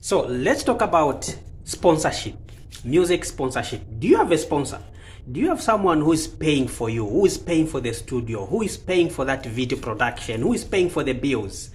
So let's talk about sponsorship, music sponsorship. Do you have a sponsor? Do you have someone who is paying for you, who is paying for the studio, who is paying for that video production, who is paying for the bills?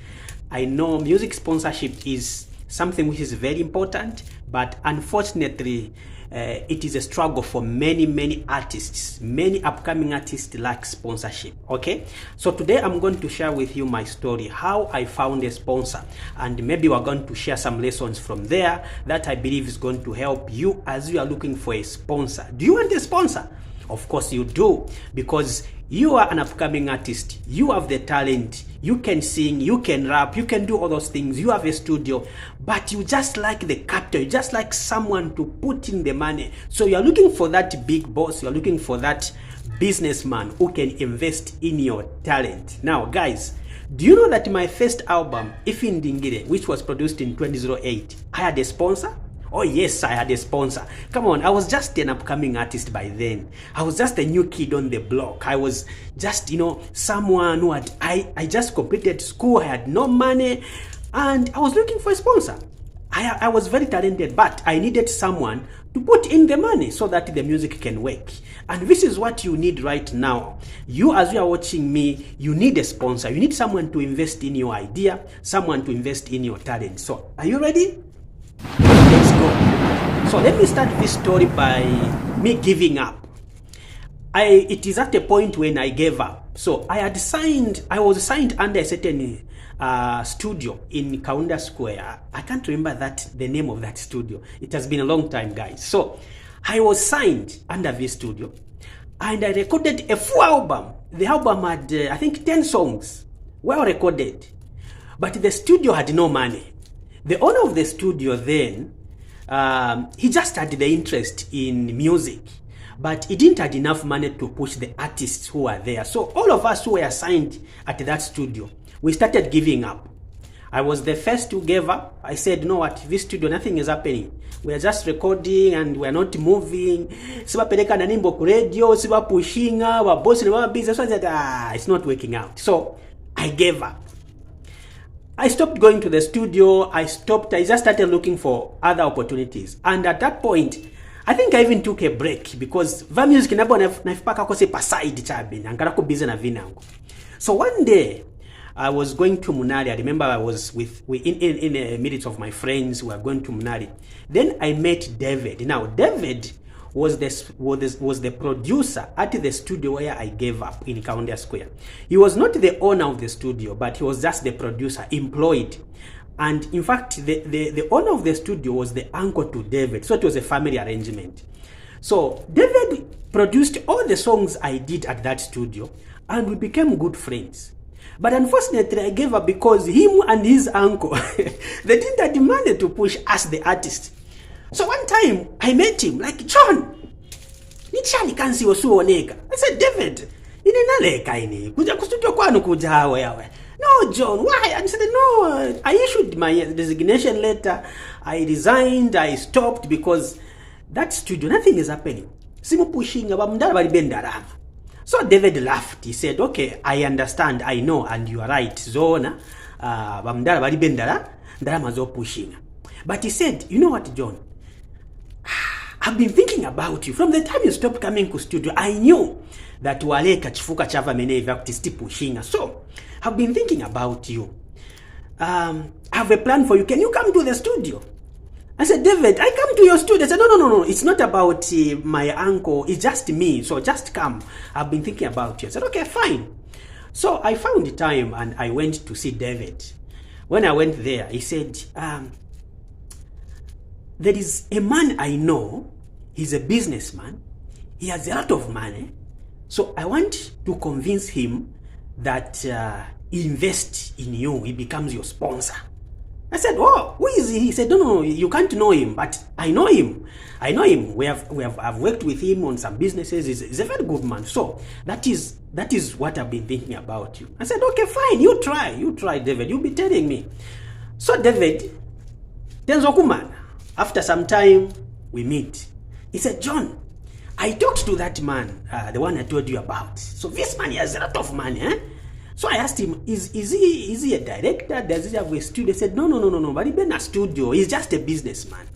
I know music sponsorship is something which is very important, but unfortunately, it is a struggle for many artists. Many upcoming artists lack sponsorship. Okay, so today I'm going to share with you my story, how I found a sponsor, and maybe we're going to share some lessons from there that I believe is going to help you as you are looking for a sponsor. Do you want a sponsor? Of course you do, because you are an upcoming artist. You have the talent. You can sing, you can rap, you can do all those things. You have a studio, but you just like the capital. You just like someone to put in the money. So you're looking for that big boss. You're looking for that businessman who can invest in your talent. Now, guys, do you know that my first album, Ifi Ndingire, which was produced in 2008, I had a sponsor? Oh yes, I had a sponsor. Come on, I was just an upcoming artist by then. I was just a new kid on the block. I was just, someone who had, I just completed school, I had no money, and I was looking for a sponsor. I was very talented, but I needed someone to put in the money so that the music can work. And this is what you need right now. You, as you are watching me, you need a sponsor. You need someone to invest in your idea, someone to invest in your talent. So, are you ready? Let's go. So let me start this story by me giving up. It is at a point when I gave up. So I was signed under a certain studio in Kaunda Square. I can't remember the name of that studio. It has been a long time, guys. So I was signed under this studio, and I recorded a full album. The album had, I think, 10 songs, well recorded, but the studio had no money. The owner of the studio then, he just had the interest in music, but he didn't have enough money to push the artists who were there. So all of us who were assigned at that studio, we started giving up. I was the first who gave up. I said, you know what, this studio, nothing is happening. We are just recording and we are not moving. Siba peleka na nimbo ku radio, siba pushinga, wa boss na business. So I said, it's not working out. So I gave up. I stopped going to the studio. I just started looking for other opportunities. And at that point, I think I even took a break because va music nabo naifipaka kose paside chabe nankara ko busy na vinango. So one day I was going to Munari. I remember I was in a meeting of my friends who were going to Munari. Then I met David. Now David was the producer at the studio where I gave up in Kaunda Square. He was not the owner of the studio, but he was just the producer, employed. And in fact, the owner of the studio was the uncle to David. So it was a family arrangement. So David produced all the songs I did at that studio, and we became good friends. But unfortunately, I gave up because him and his uncle, they didn't have the money to push us, the artists. So one time I met him, like, John, nichani kansi osuoneka. I said, David, inenaleka ini kuja kustudio kwanu kuja hawe yawe. No, John, why? And he said, no, I issued my resignation letter. I resigned, I stopped because that studio, nothing is happening. Simu pushing abamdala bali bendarama. So David laughed. He said, okay, I understand, I know, and you are right. Zona, bamdala bali bendara, ndarama zo pushing. But he said, you know what, John? I've been thinking about you. From the time you stopped coming to studio, I knew that wale kachifuka chava mene evactisti pushinga. So, I've been thinking about you. I have a plan for you. Can you come to the studio? I said, David, I come to your studio. I said, no. It's not about my uncle. It's just me. So just come. I've been thinking about you. I said, okay, fine. So I found the time and I went to see David. When I went there, he said, there is a man I know. He's a businessman. He has a lot of money. So I want to convince him that he invests in you. He becomes your sponsor. I said, oh, who is he? He said, no, you can't know him, but I know him. I've worked with him on some businesses. He's a very good man. So that is what I've been thinking about you. I said, okay, fine. You try, David. You'll be telling me. So David, Tenzokuman, after some time, we meet. He said, John, I talked to that man, the one I told you about. So this man, he has a lot of money, eh? So I asked him, is he a director? Does he have a studio? He said, no, but he's been a studio. He's just a businessman.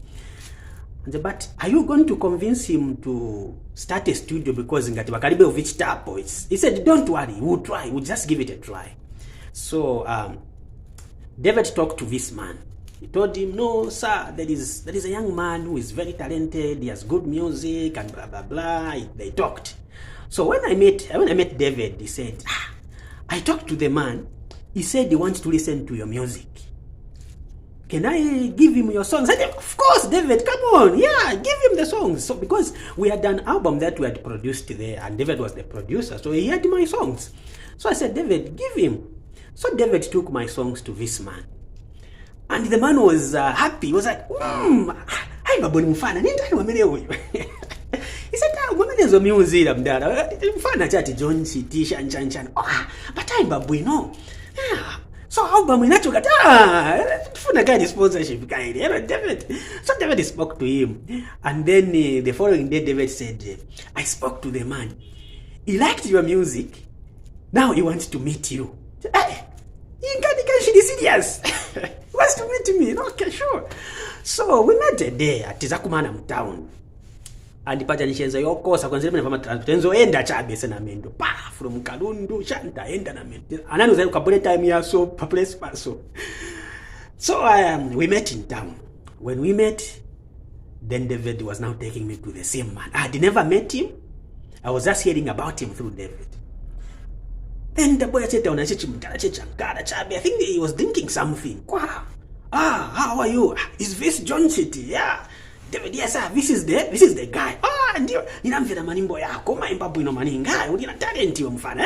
I said, but are you going to convince him to start a studio because ngati bakalibe uvichitapo? He said, don't worry, we'll try. We'll just give it a try. So David talked to this man. He told him, no, sir, there is a young man who is very talented. He has good music and blah, blah, blah. They talked. So when I met David, he said, I talked to the man. He said he wants to listen to your music. Can I give him your songs? I said, of course, David, come on. Yeah, give him the songs. So because we had an album that we had produced there, and David was the producer, so he had my songs. So I said, David, give him. So David took my songs to this man. And the man was happy. He was like, hi, baboni mfana. He said, "Mwamelezo miuzira mdara. Mfana chati John City shan. But I babu no. Yeah. So album inachoka tufuna guy sponsorship guy. David. So David spoke to him. And then the following day David said, I spoke to the man. He liked your music. Now he wants to meet you. Hey, she is serious. He wants to meet me. Okay, sure. So we met a day at Zakumana town. And the nishenza yokosa kwanza mimi nafanya transport enzo enda chabe sena mendo pa from Kalundu shanta enda na mendo anani uzayo kapole time ya so place paso. So we met in town. When we met, then David was now taking me to the same man. I had never met him. I was just hearing about him through David. Then the boy said, I think he was drinking something. Wow. How are you? Is this John City? Yeah. David, yes sir, this is the guy. Ndio ninamvira manimbo yako maimba bwino maninga uli na talent yo mfana.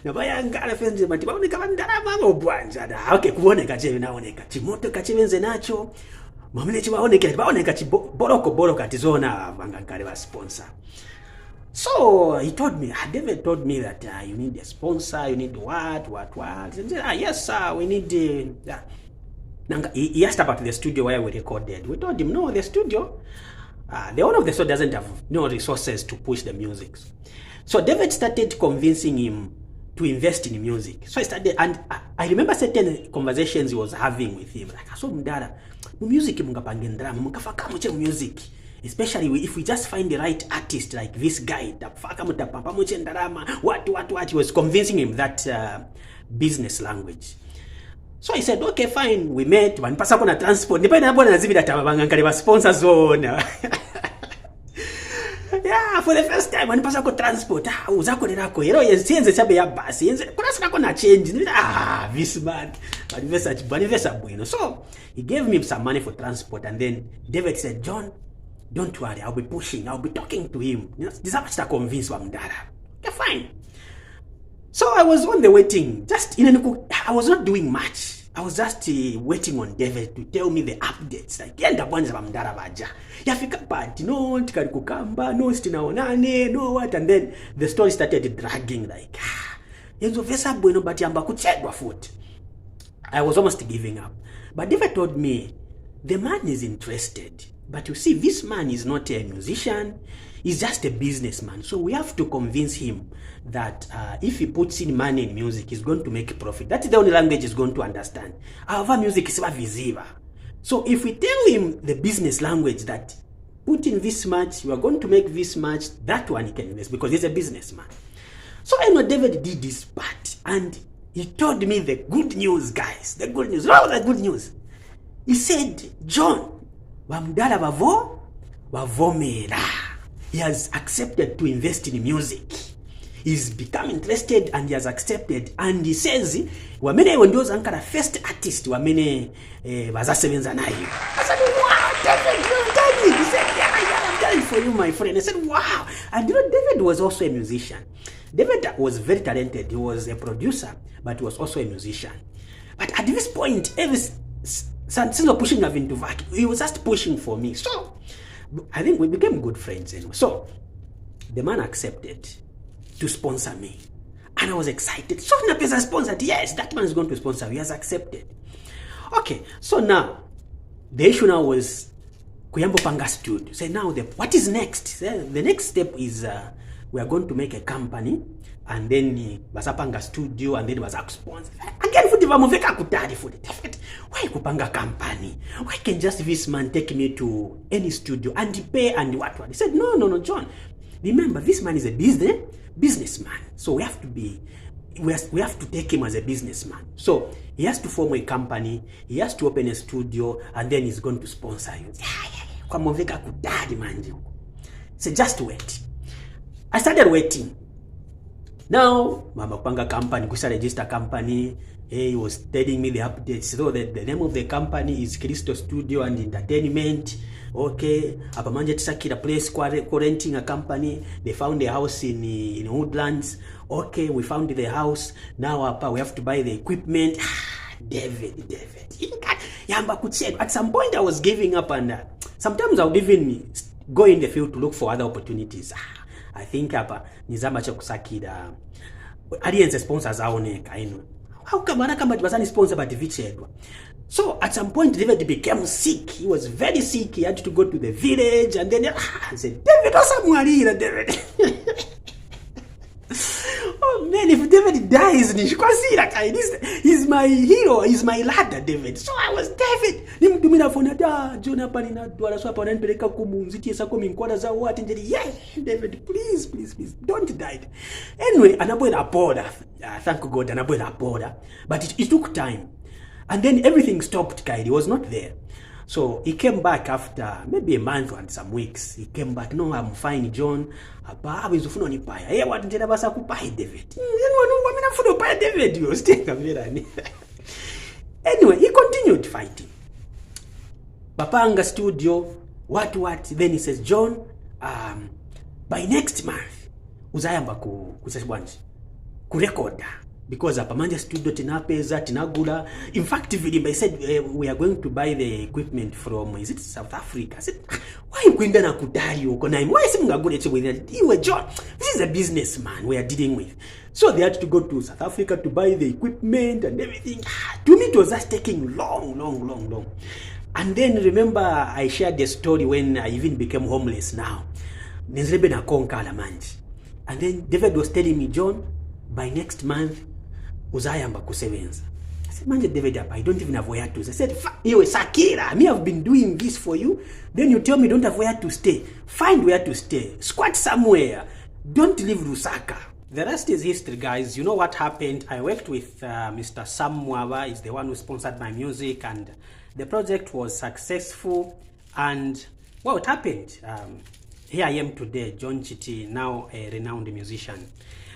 Nabaya ngala fenze mati baoneka bandara mama bwanja da. Okay, kuoneka chebe naoneka. Chimoto kachibenze nacho. Mamile baoneka chiboroko tizona vangangale ba sponsor. So he told me, David told me that you need a sponsor, you need what? He said, yes sir, we need he asked about the studio where we recorded. We told him, no, the studio, the owner of the studio doesn't have no resources to push the music. So David started convincing him to invest in music. So I started, and I remember certain conversations he was having with him. Like, so mdara, music mungapangendra, mungafaka muche music. Especially if we just find the right artist like this guy, what he was convincing him that business language. So I said, okay, fine. We met. One pasa kuna transport. Depende na bona zibida tabangangale ba sponsor zone. Yeah, for the first time one pasa ko transport. Uzako lelako yero yenze chabe ya basi. Yenze kuna sina kona change. This man. Banivesa bueno. So he gave me some money for transport, and then David said, John, don't worry, I'll be pushing. I'll be talking to him. This is to convince Wamdara. Okay, fine. So I was on the waiting. I was not doing much. I was just waiting on David to tell me the updates. Like, yenda bwanza Wamdara baja. Yafika party, no, tikari kukamba, no, stinaonane, no, what. And then the story started dragging like, yenzo vesa bueno bati amba kuchegwa foot. I was almost giving up. But David told me, the man is interested. But you see, this man is not a musician. He's just a businessman. So we have to convince him that if he puts in money in music, he's going to make profit. That's the only language he's going to understand. However, music is visiva. So if we tell him the business language that put in this much, you are going to make this much, that one he can invest because he's a businessman. So I know David did this part, and he told me the good news, guys. The good news. What was the good news? He said, John, Wamdara wavomera. He has accepted to invest in music. He's become interested and he has accepted. And he says, wamene wendoz ankara first artist wamene wazasebenza nayo. I said, wow, David, you're telling. He said, yeah, I'm telling for you, my friend. I said, wow. And you know, David was also a musician. David was very talented. He was a producer, but he was also a musician. But at this point, since pushing of into vac, he was just pushing for me. So I think we became good friends anyway. So the man accepted to sponsor me, and I was excited. So Napesa sponsored. Yes, that man is going to sponsor. He has accepted. Okay, so now the issue now was Kuyambo Panga stood. Say now what is next? The next step is we are going to make a company and then basapanga studio and then bazakusponsor again futhi vamuveka kutali futhi why kupanga company, why can just this man take me to any studio and pay and what he said no John, remember this man is a businessman, so we have to take him as a businessman, so he has to form a company, he has to open a studio, and then he's going to sponsor you. Kwa muveka kutali manji. So just wait. I started waiting. Now, Mama Panga company, Kusa register company, he was telling me the updates. So that the name of the company is Crystal Studio and Entertainment. Okay, Apamanje Tisakira place renting a company. They found a house in Woodlands. Okay, we found the house. Now we have to buy the equipment. David. Yamba could say at some point I was giving up, and sometimes I would even go in the field to look for other opportunities. I think hapa nizama cha kusakida audience sponsors aoneka, you know. How come wasani sponsor but vichedwa? So at some point David became sick. He was very sick. He had to go to the village, and then I said, David, osamwalira David. Oh man, if David dies, he's my hero, he's my ladder, David. So I was David. Nimtumina phone John hapa ninadwala so hapa wananipeleka kumunzitie sako minkwada za wati njeri. Yeah, David, please, don't die. Anyway, anabola border. Thank God, anabola border. But it took time. And then everything stopped. He was not there. So he came back after maybe a month and some weeks. He came back. No, I'm fine, John. Apa abizufuna nipaya. Hey, what njera basa kupai David. Wamina funo paya David. You stay kamerani. Anyway, he continued fighting. Papanga studio. What? Then he says, John, by next month, uzayamba kusashibwanji kurekoda. Because Apamanja studio tinapeza tinagula. In fact, Vilimba said we are going to buy the equipment from, is it South Africa? I said, why you going to kudari ukonaim? Why is it ngagule with it? You were John. This is a businessman we are dealing with. So they had to go to South Africa to buy the equipment and everything. To me, it was just taking long. And then remember, I shared the story when I even became homeless now. And then David was telling me, John, by next month, uzayamba kusebenza. I said, Manje David, I don't even have where to. I said, Iwe Sakira, me have been doing this for you. Then you tell me don't have where to stay. Find where to stay. Squat somewhere. Don't leave Lusaka. The rest is history, guys. You know what happened. I worked with Mr. Sam Mwaba. He's the one who sponsored my music, and the project was successful. And well, it happened. Here I am today, John Chiti, now a renowned musician.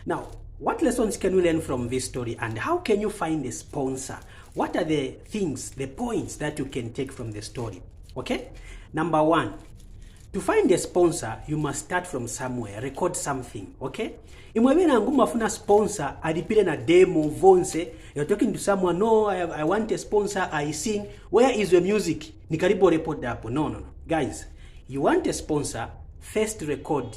Now, what lessons can we learn from this story, and how can you find a sponsor? What are the things, the points that you can take from the story? Okay? Number one, to find a sponsor, you must start from somewhere, record something, okay? Imwebena nguma funa sponsor, adipile na demo, vonse, you're talking to someone, no, I want a sponsor, I sing, where is your music? Nikaribo report dapo. No. Guys, you want a sponsor, first record.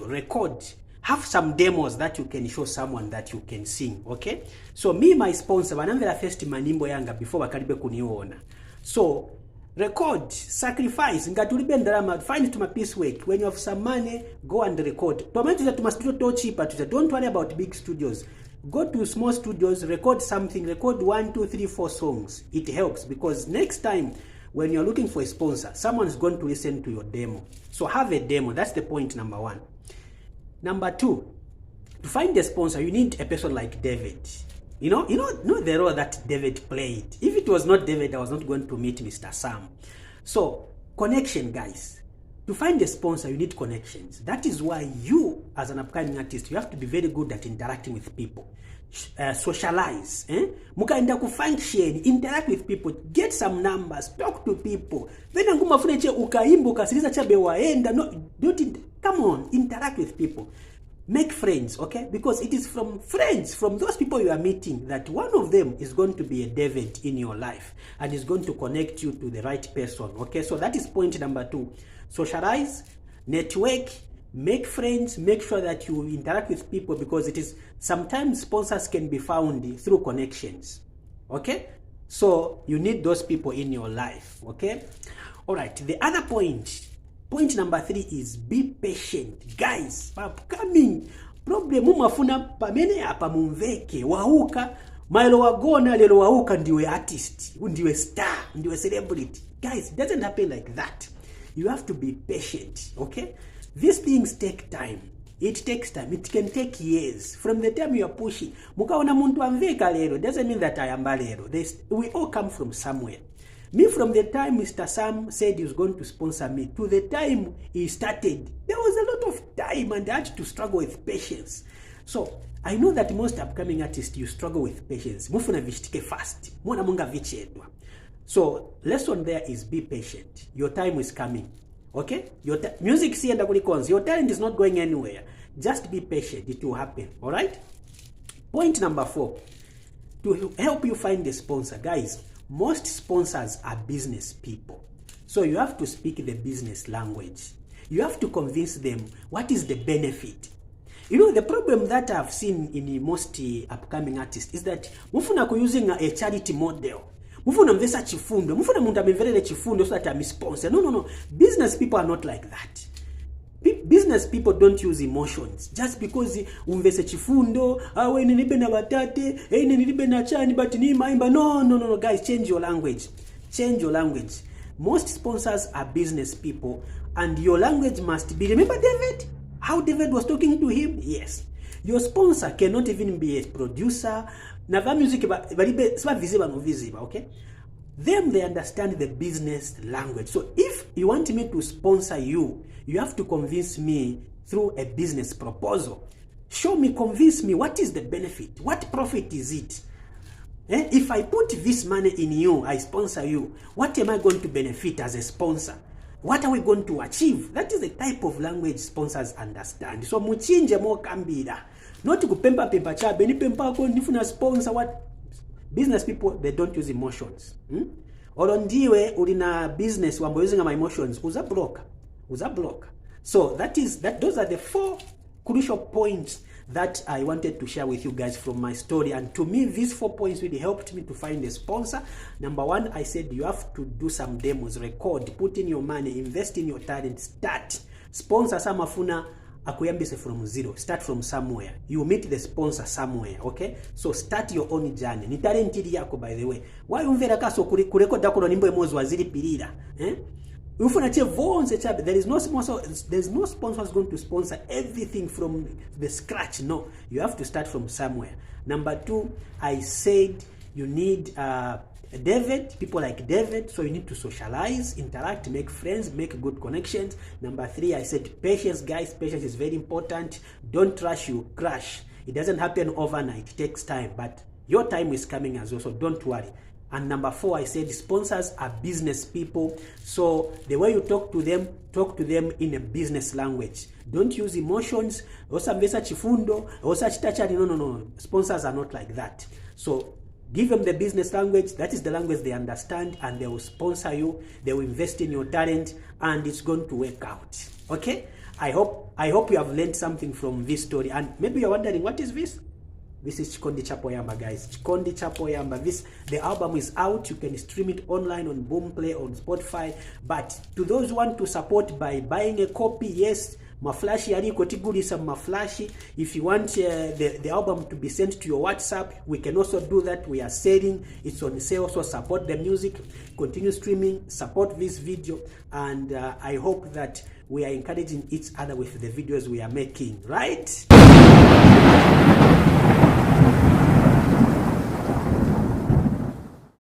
Record. Have some demos that you can show someone that you can sing, okay? So me, my sponsor, wanamvela first manimbo yanga before wakaribe kuniona. So record, sacrifice, ngatulibe ndarama, find it to my piece work. When you have some money, go and record. To my studio cheaper. Don't worry about big studios. Go to small studios, record something, record 1, 2, 3, 4 songs. It helps because next time when you're looking for a sponsor, someone's going to listen to your demo. So have a demo. That's the point number one. Number two, to find a sponsor, you need a person like David. You know the role that David played. If it was not David, I was not going to meet Mr. Sam. So, connection, guys. To find a sponsor, you need connections. That is why you, as an upcoming artist, you have to be very good at interacting with people. Socialize. Mukaenda kufunction, interact with people, get some numbers, talk to people. Then nguma funeche ukaimba ukasiriza chabe waenda. No, come on, interact with people. Make friends, okay? Because it is from friends, from those people you are meeting, that one of them is going to be a David in your life and is going to connect you to the right person, okay? So that is point number 2. Socialize, network, make friends, make sure that you interact with people, because it is sometimes sponsors can be found through connections, okay? So you need those people in your life, okay? All right, the other point Point number 3 is be patient. Guys, upcoming problem mumafuna pamene apa mumveke wauka mailo wagona lelo wauka ndiwe artist, ndiwe star, ndiwe celebrity. Guys, it doesn't happen like that. You have to be patient, okay? These things take time. It takes time. It can take years. From the time you are pushing, mukaona muntu amveka lero doesn't mean that I am lero. We all come from somewhere. Me, from the time Mr. Sam said he was going to sponsor me to the time he started, there was a lot of time and I had to struggle with patience. So I know that most upcoming artists, you struggle with patience. Mufuna vishtike fast. Mwana munga vichedwa. So lesson there is be patient. Your time is coming. Okay? Music sienda kulikonzi. Your talent is not going anywhere. Just be patient. It will happen. All right? Point number 4. To help you find a sponsor, guys, most sponsors are business people. So you have to speak the business language. You have to convince them what is the benefit. You know, the problem that I've seen in most upcoming artists is that mufuna using a charity model. Mufuna mvesa chifundo. Mufuna munda mverele chifundo so that I'm sponsor. No. Business people are not like that. Business people don't use emotions. Just because umvese chifundo, awe nilibe na batate, nilibe na chani, but ni maimba. No, guys, change your language. Change your language. Most sponsors are business people, and your language must be, remember David? How David was talking to him? Yes. Your sponsor cannot even be a producer. Nava music, visible, okay? Them, they understand the business language. So if you want me to sponsor you, you have to convince me through a business proposal. Show me, convince me, what is the benefit? What profit is it? If I put this money in you, I sponsor you, what am I going to benefit as a sponsor? What are we going to achieve? That is the type of language sponsors understand. So muchinje mo kambira. Not to pempa chabe, ni pempa ko nifuna sponsor. What? Business people, they don't use emotions. Orondiwe ulina business wambo using my emotions, uza blocker. So those are the 4 crucial points that I wanted to share with you guys from my story. And to me, these 4 points really helped me to find a sponsor. Number 1, I said you have to do some demos, record, put in your money, invest in your talent, start. Sponsor samafuna akuyambise from zero. Start from somewhere. You meet the sponsor somewhere, okay? So start your own journey. Ni talent yako, by the way. Why umvera kaso kurekoda kuno nimbo emozi waziri pirira? There is no sponsor. There's no sponsor who's going to sponsor everything from the scratch. No, you have to start from somewhere. Number 2, I said you need David, people like David. So you need to socialize, interact, make friends, make good connections. Number 3, I said patience, guys. Patience is very important. Don't rush, you crash. It doesn't happen overnight. It takes time, but your time is coming as well. So don't worry. And number 4, I said sponsors are business people. So the way you talk to them in a business language. Don't use emotions. No. Sponsors are not like that. So give them the business language. That is the language they understand, and they will sponsor you. They will invest in your talent, and it's going to work out. Okay? I hope you have learned something from this story. And maybe you're wondering, what is this? This is Chikondi Chapoyamba, guys. Chikondi Chapoyamba. The album is out. You can stream it online on Boomplay, on Spotify. But to those who want to support by buying a copy, yes, maflashi aliko tigulisa maflashi. If you want the album to be sent to your WhatsApp, we can also do that. We are selling. It's on sale. So support the music. Continue streaming. Support this video. And I hope that we are encouraging each other with the videos we are making. Right?